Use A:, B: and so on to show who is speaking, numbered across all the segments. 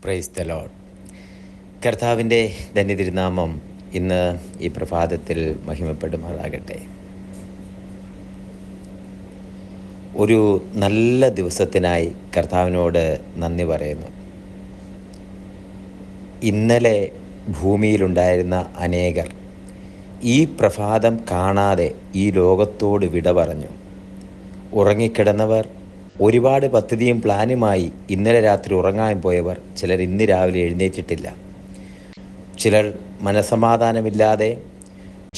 A: Praise the Lord. കർത്താവിൻ്റെ ധന്യതിരുനാമം ഇന്ന് ഈ പ്രഭാതത്തിൽ മഹിമപ്പെടുമാറാകട്ടെ. ഒരു നല്ല ദിവസത്തിനായി കർത്താവിനോട് നന്ദി പറയുന്നു. ഇന്നലെ ഭൂമിയിലുണ്ടായിരുന്ന അനേകർ ഈ പ്രഭാതം കാണാതെ ഈ ലോകത്തോട് വിട പറഞ്ഞു. ഉറങ്ങിക്കിടന്നവർ, ഒരുപാട് പദ്ധതിയും പ്ലാനുമായി ഇന്നലെ രാത്രി ഉറങ്ങാൻ പോയവർ, ചിലർ ഇന്ന് രാവിലെ എഴുന്നേറ്റിട്ടില്ല. ചിലർ മനസമാധാനമില്ലാതെ,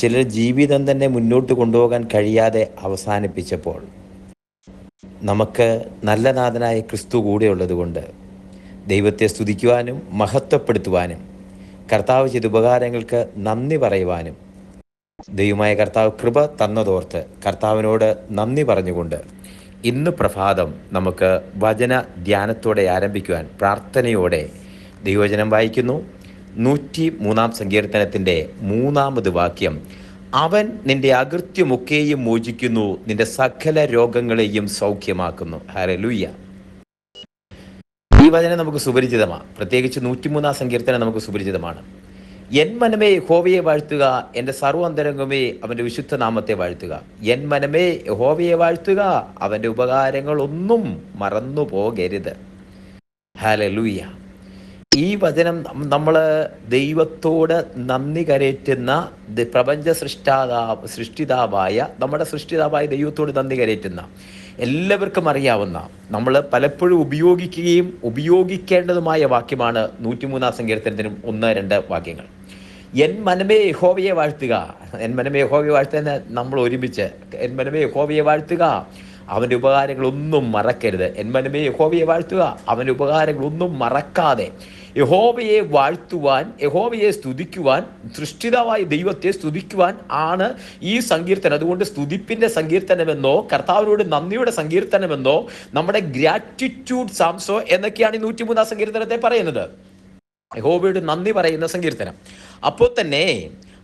A: ചിലർ ജീവിതം തന്നെ മുന്നോട്ട് കൊണ്ടുപോകാൻ കഴിയാതെ അവസാനിപ്പിച്ചപ്പോൾ നമുക്ക് നല്ല നാഥനായ ക്രിസ്തു കൂടെയുള്ളത് കൊണ്ട് ദൈവത്തെ സ്തുതിക്കുവാനും മഹത്വപ്പെടുത്തുവാനും കർത്താവ് ചെയ്ത ഉപകാരങ്ങൾക്ക് നന്ദി പറയുവാനും ദൈവമായ കർത്താവ് കൃപ തന്നതോർത്ത് കർത്താവിനോട് നന്ദി പറഞ്ഞുകൊണ്ട് ഇന്ന് പ്രഭാതം നമുക്ക് വചന ധ്യാനത്തോടെ ആരംഭിക്കുവാൻ പ്രാർത്ഥനയോടെ ദൈവവചനം വായിക്കുന്നു. 103 സങ്കീർത്തനത്തിൻ്റെ 3 വാക്യം, അവൻ നിന്റെ അകൃത്യമൊക്കെയും മോചിക്കുന്നു, നിന്റെ സകല രോഗങ്ങളെയും സൗഖ്യമാക്കുന്നു. ഹല്ലേലൂയ. ഈ വചനം നമുക്ക് സുപരിചിതമാണ്. പ്രത്യേകിച്ച് 103 സങ്കീർത്തനം നമുക്ക് സുപരിചിതമാണ്. എൻ മനമേ യഹോവയെ വാഴ്ത്തുക, എൻ്റെ സർവ്വാന്തരംഗമേ അവൻ്റെ വിശുദ്ധ നാമത്തെ വാഴ്ത്തുക. എൻ മനമേ യഹോവയെ വാഴ്ത്തുക, അവൻ്റെ ഉപകാരങ്ങളൊന്നും മറന്നു പോകരുത്. ഹല്ലേലൂയ. ഈ വചനം നമ്മൾ ദൈവത്തോട് നന്ദി കരയറ്റുന്ന പ്രപഞ്ച സൃഷ്ടിതാവായ നമ്മുടെ സൃഷ്ടിതാവായ ദൈവത്തോട് നന്ദി കരയറ്റുന്ന എല്ലാവർക്കും അറിയാവുന്ന, നമ്മൾ പലപ്പോഴും ഉപയോഗിക്കുകയും ഉപയോഗിക്കേണ്ടതുമായ വാക്യമാണ് 103 സങ്കീർത്തനത്തിനും 1-2 വാക്യങ്ങൾ. എൻ മനമേ യഹോവയെ വാഴ്ത്തുക, എൻ മനമേ യഹോവയെ വാഴ്ത്തുക. നമ്മൾ ഒരുമിച്ച് എൻ മനമേ യഹോവയെ വാഴ്ത്തുക, അവൻ്റെ ഉപകാരങ്ങളൊന്നും മറക്കരുത്. എൻ മനമേ യഹോവയെ വാഴ്ത്തുക, അവൻ്റെ ഉപകാരങ്ങളൊന്നും മറക്കാതെ യഹോവയെ വാഴ്ത്തുവാൻ, യഹോവയെ സ്തുതിക്കുവാൻ, സൃഷ്ടിതാവായ ദൈവത്തെ സ്തുതിക്കുവാൻ ആണ് ഈ സങ്കീർത്തനം. അതുകൊണ്ട് സ്തുതിപ്പിൻ്റെ സങ്കീർത്തനമെന്നോ കർത്താവിനോട് നന്ദിയുടെ സങ്കീർത്തനമെന്നോ നമ്മുടെ ഗ്രാറ്റിറ്റ്യൂഡ് സാംസോ എന്നൊക്കെയാണ് ഈ 103 സങ്കീർത്തനത്തെ പറയുന്നത്. യഹോവയോട് നന്ദി പറയുന്ന സങ്കീർത്തനം. അപ്പോൾ തന്നെ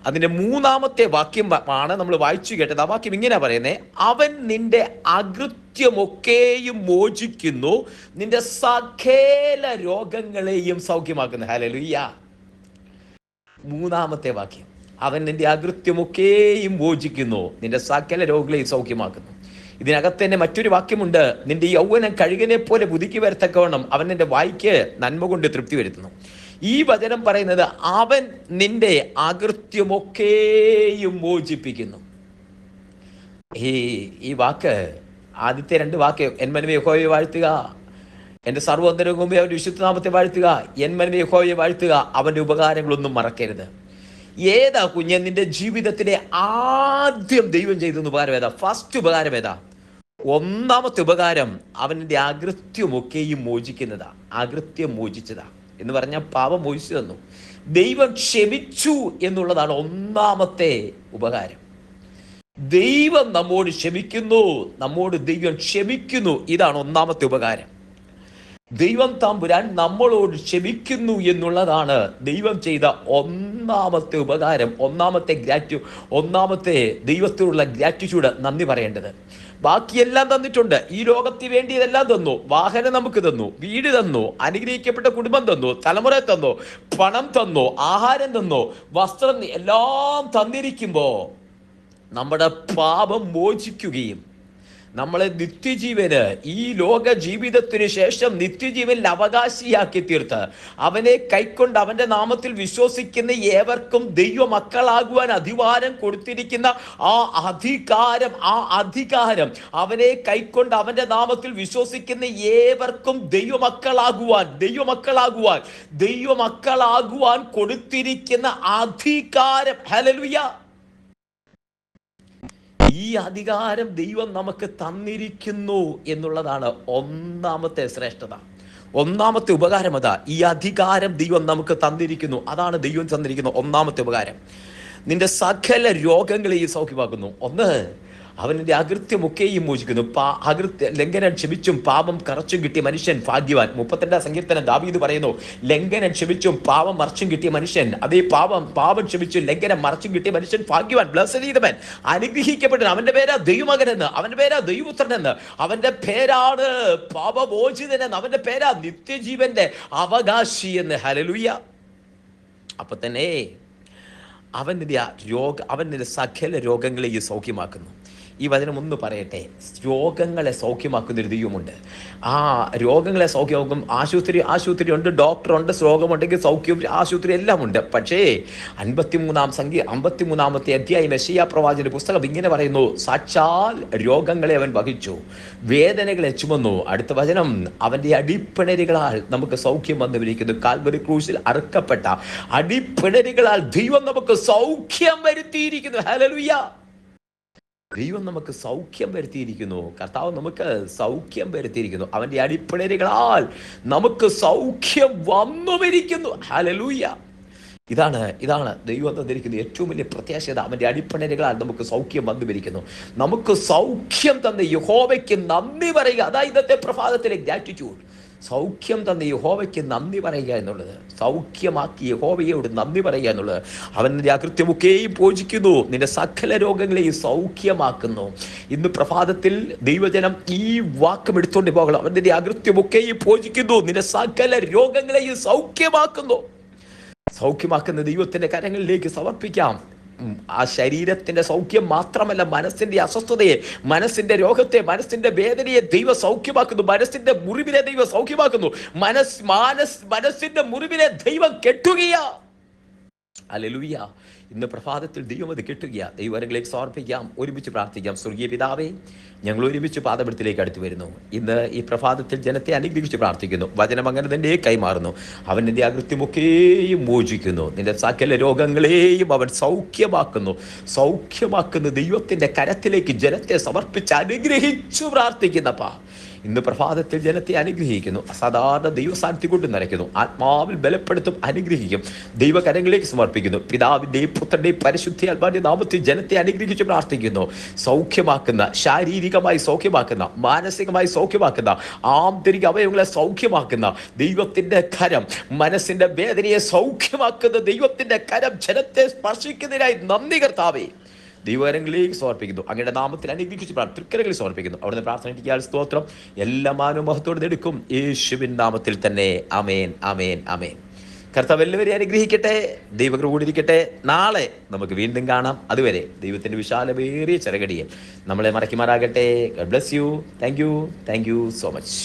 A: അതിൻ്റെ 3 വാക്യം ആണ് നമ്മൾ വായിച്ചു കേട്ടത്. ആ വാക്യം ഇങ്ങനെ പറയുന്നത്, അവൻ നിന്റെ അകൃത്യമൊക്കെയും മോചിക്കുന്നു, നിന്റെ സകല രോഗങ്ങളെയും സൗഖ്യമാക്കുന്നു. ഹല്ലേലൂയ. 3 വാക്യം, അവൻ നിന്റെ അകൃത്യമൊക്കെയും മോചിക്കുന്നു, നിന്റെ സകല രോഗങ്ങളെയും സൗഖ്യമാക്കുന്നു. ഇതിനകത്ത് തന്നെ മറ്റൊരു വാക്യമുണ്ട്, നിന്റെ യൗവനം കഴുകനെ പോലെ പുതുക്കി വരത്തക്കവണ്ണം അവൻ നിന്റെ വായ്ക്ക് നന്മ കൊണ്ട് തൃപ്തി വരുത്തുന്നു. ഈ വചനം പറയുന്നത് അവൻ നിന്റെ അകൃത്യമൊക്കെയും മോചിപ്പിക്കുന്നു. ഈ വാക്ക്, ആദ്യത്തെ 2 വാക്ക്, എൻ മനമേ യഹോവയെ വാഴ്ത്തുക, എൻ്റെ സർവ്വന്തരംഗമേ അവൻ്റെ വിശുദ്ധനാമത്തെ വാഴ്ത്തുക, എൻ മനമേ യഹോവയെ വാഴ്ത്തുക, അവൻ്റെ ഉപകാരങ്ങളൊന്നും മറക്കരുത്. ഏതാ കുഞ്ഞെ നിന്റെ ജീവിതത്തിലെ ആദ്യം ദൈവം ചെയ്തെന്ന് ഉപകാരം ഏതാ? ഫസ്റ്റ് ഉപകാരം ഏതാ? 1 ഉപകാരം അവൻ്റെ അകൃത്യമൊക്കെയും മോചിക്കുന്നതാ. അകൃത്യം മോചിച്ചതാ എന്ന് പറഞ്ഞാൽ പാപം മോചിച്ചു തന്നു. ദൈവം ക്ഷമിച്ചു എന്നുള്ളതാണ് 1 ഉപകാരം. ദൈവം നമ്മോട് ക്ഷമിക്കുന്നു, നമ്മോട് ദൈവം ക്ഷമിക്കുന്നു, ഇതാണ് 1 ഉപകാരം. ദൈവം തമ്പുരാൻ നമ്മളോട് ക്ഷമിക്കുന്നു എന്നുള്ളതാണ് ദൈവം ചെയ്ത 1 ഉപകാരം. 1 ദൈവത്തോടുള്ള ഗ്രാറ്റിറ്റ്യൂഡ്, നന്ദി പറയേണ്ടത്. ബാക്കിയെല്ലാം തന്നിട്ടുണ്ട്. ഈ ലോകത്തിന് വേണ്ടി ഇതെല്ലാം തന്നു. വാഹനം നമുക്ക് തന്നു, വീട് തന്നു, അനുഗ്രഹിക്കപ്പെട്ട കുടുംബം തന്നു, തലമുറ തന്നു, പണം തന്നു, ആഹാരം തന്നു, വസ്ത്രം, എല്ലാം തന്നിരിക്കുമ്പോ നമ്മുടെ പാപം മോചിക്കുകയും നമ്മളെ നിത്യജീവന്, ഈ ലോക ജീവിതത്തിന് ശേഷം നിത്യജീവനിൽ അവകാശിയാക്കി തീർത്ത് അവനെ കൈക്കൊണ്ട് അവന്റെ നാമത്തിൽ വിശ്വസിക്കുന്ന ഏവർക്കും ദൈവ മക്കളാകുവാൻ അധികാരം കൊടുത്തിരിക്കുന്ന ആ അധികാരം അവനെ കൈക്കൊണ്ട് അവന്റെ നാമത്തിൽ വിശ്വസിക്കുന്ന ഏവർക്കും ദൈവമക്കളാകുവാൻ കൊടുത്തിരിക്കുന്ന അധികാരം. ഹല്ലേലൂയ. ഈ അധികാരം ദൈവം നമുക്ക് തന്നിരിക്കുന്നു എന്നുള്ളതാണ് 1 ശ്രേഷ്ഠത. 1 ഉപകാരം അതാ. ഈ അധികാരം ദൈവം നമുക്ക് തന്നിരിക്കുന്നു. അതാണ് ദൈവം തന്നിരിക്കുന്ന 1 ഉപകാരം. നിന്റെ സകല രോഗങ്ങളെയും സൗഖ്യമാക്കുന്നു. 1, അവൻ്റെ അകൃത്യമൊക്കെയും മോചിക്കുന്നു. ലംഘനം ക്ഷമിച്ചും പാപം കറച്ചും കിട്ടിയ മനുഷ്യൻ ഭാഗ്യവാൻ. 32 സങ്കീർത്തനം ദാവീദ് പറയുന്നു, ലംഘനം ക്ഷമിച്ചും പാപം മറച്ചും കിട്ടിയ മനുഷ്യൻ, അതേ പാപം ക്ഷമിച്ചും ലംഘനം മറച്ചും കിട്ടിയ മനുഷ്യൻ ഭാഗ്യവാൻ. ബ്ലെസ്ഡ് ഈസ് ദ മാൻ, അനുഗ്രഹിക്കപ്പെട്ടവൻ. അവന്റെ പേരാ ദൈവമകനെന്ന്, അവന്റെ പേരാ ദൈവപുത്രനെന്ന്, അവന്റെ പേരാണ് പാപമോചിതനെന്ന്, അവന്റെ പേരാ നിത്യജീവന്റെ അവകാശി എന്ന്. ഹല്ലേലൂയ. അപ്പൊ തന്നെ അവൻ്റെ സകല രോഗങ്ങളെയും സൗഖ്യമാക്കുന്നു. ഈ വചനം ഒന്ന് പറയട്ടെ, രോഗങ്ങളെ സൗഖ്യമാക്കുന്നൊരു ദൈവമുണ്ട്. ആ രോഗങ്ങളെ സൗഖ്യമാക്കും. ആശുപത്രി ഉണ്ട്, ഡോക്ടറുണ്ട്, രോഗമുണ്ടെങ്കിൽ സൗഖ്യം, ആശുപത്രി എല്ലാം ഉണ്ട്. പക്ഷേ 53-ാമത്തെ അധ്യായം യെശയ്യാ പ്രവാചകന്റെ പുസ്തകം ഇങ്ങനെ പറയുന്നു, സാക്ഷാൽ രോഗങ്ങളെ അവൻ വഹിച്ചു, വേദനകളെ ചുമന്നു. അടുത്ത വചനം, അവന്റെ അടിപ്പിണരുകളാൽ നമുക്ക് സൗഖ്യം വന്നുവരിക്കുന്നു. കാൽവരി ക്രൂശിൽ അറുക്കപ്പെട്ട അടിപ്പിണരുകളാൽ ദൈവം നമുക്ക് സൗഖ്യം വരുത്തിയിരിക്കുന്നു. ഹല്ലേലൂയ. ദൈവം നമുക്ക് സൗഖ്യം വരുത്തിയിരിക്കുന്നു. കർത്താവ് നമുക്ക് സൗഖ്യം വരുത്തിയിരിക്കുന്നു. അവന്റെ അടിപ്പിണരുകളാൽ നമുക്ക് സൗഖ്യം വന്നുവരിക്കുന്നു. ഹല്ലേലൂയ. ഇതാണ് ദൈവം തന്നിരിക്കുന്ന ഏറ്റവും വലിയ പ്രത്യാശത. അവന്റെ അടിപ്പിണരുകളാൽ നമുക്ക് സൗഖ്യം വന്നുവരിക്കുന്നു. നമുക്ക് സൗഖ്യം തന്ന യഹോവയ്ക്ക് നന്ദി പറയുക. അതാ ഇന്നത്തെ പ്രഭാതത്തിലെ ഗ്രാറ്റിറ്റ്യൂഡ്. സൗഖ്യം തന്ന യഹോവയ്ക്ക് നന്ദി പറയുക എന്നുള്ളത്, സൗഖ്യമാക്കി യഹോവയോട് നന്ദി പറയുക എന്നുള്ളത്. അവൻ്റെ അകൃത്യമൊക്കെയും പോഷിക്കുന്നു, നിന്റെ സകല രോഗങ്ങളെയും സൗഖ്യമാക്കുന്നു. ഇന്ന് പ്രഭാതത്തിൽ ദൈവജനം ഈ വാക്യം എടുത്തുകൊണ്ട് പോകണം. അവൻ്റെ അകൃത്യമൊക്കെയും പോഷിക്കുന്നു, നിന്റെ സകല രോഗങ്ങളെയും സൗഖ്യമാക്കുന്നു. സൗഖ്യമാക്കുന്ന ദൈവത്തിന്റെ കരങ്ങളിലേക്ക് സമർപ്പിക്കാം. ആ ശരീരത്തിന്റെ സൗഖ്യം മാത്രമല്ല, മനസ്സിന്റെ അസ്വസ്ഥതയെ, മനസ്സിന്റെ രോഗത്തെ, മനസ്സിന്റെ വേദനയെ ദൈവം സൗഖ്യമാക്കുന്നു. മനസ്സിന്റെ മുറിവിനെ ദൈവം സൗഖ്യമാക്കുന്നു. മനസ്സിന്റെ മുറിവിനെ ദൈവം കെട്ടുകയാ. ഹല്ലേലൂയ. ഇന്ന് പ്രഭാതത്തിൽ ദൈവം അത് കെട്ടുകയാ. ദൈവകരങ്ങളിലേക്ക് സമർപ്പിക്കാം, ഒരുമിച്ച് പ്രാർത്ഥിക്കാം. സ്വർഗീയ പിതാവേ, ഞങ്ങൾ ഒരുമിച്ച് പാദപീഠത്തിലേക്ക് അടുത്ത് വരുന്നു. ഇന്ന് ഈ പ്രഭാതത്തിൽ ജനത്തെ അനുഗ്രഹിച്ച് പ്രാർത്ഥിക്കുന്നു. വചനം അങ്ങനെ തന്നെ കൈമാറുന്നു. അവൻ നിന്റെ അകൃത്യമൊക്കെയും മോചിക്കുന്നു, നിന്റെ സകല രോഗങ്ങളെയും അവൻ സൗഖ്യമാക്കുന്ന ദൈവത്തിന്റെ കരത്തിലേക്ക് ജനത്തെ സമർപ്പിച്ച് അനുഗ്രഹിച്ചു പ്രാർത്ഥിക്കുന്നപ്പാ. ഇന്ന് പ്രഭാതത്തിൽ ജനത്തെ അനുഗ്രഹിക്കുന്നു. അസാധാരണ ദൈവസാന്നിധ്യം കൊണ്ട് നിറയ്ക്കുന്നു. ആത്മാവിൽ ബലപ്പെടുത്തും, അനുഗ്രഹിക്കും. ദൈവകരങ്ങളിലേക്ക് സമർപ്പിക്കുന്നു. പിതാവിൻ്റെയും പുത്രൻ്റെയും പരിശുദ്ധാത്മാവിന്റെ നാമത്തിൽ ജനത്തെ അനുഗ്രഹിച്ച് പ്രാർത്ഥിക്കുന്നു. സൗഖ്യമാക്കുന്ന, ശാരീരികമായി സൗഖ്യമാക്കുന്ന, മാനസികമായി സൗഖ്യമാക്കുന്ന, ആന്തരിക അവയവങ്ങളെ സൗഖ്യമാക്കുന്ന ദൈവത്തിന്റെ കരം, മനസ്സിന്റെ വേദനയെ സൗഖ്യമാക്കുന്ന ദൈവത്തിന്റെ കരം ജനത്തെ സ്പർശിക്കുന്നതിനായി നന്ദി കർത്താവേ. ദൈവകരങ്ങളിലേക്ക് സമർപ്പിക്കുന്നു. അങ്ങയുടെ നാമത്തിൽ അനുഗ്രഹിച്ച് തൃക്കരങ്ങളിൽ സമർപ്പിക്കുന്നു. അവിടുന്ന് പ്രാർത്ഥനയ്ക്ക് സ്തോത്രം. എല്ലാ മാനവും മഹത്വത്തോടെ എടുക്കും യേശുവിൻ നാമത്തിൽ തന്നെ. ആമേൻ, ആമേൻ, ആമേൻ. കർത്താവ് എല്ലാവരെയും അനുഗ്രഹിക്കട്ടെ. ദൈവകൃപ കൂടിയിരിക്കട്ടെ. നാളെ നമുക്ക് വീണ്ടും കാണാം. അതുവരെ ദൈവത്തിന്റെ വിശാലമേറിയ ചെറുകടിയിൽ നമ്മളെ മറക്കുമാറാകട്ടെ. God bless you. Thank you so much.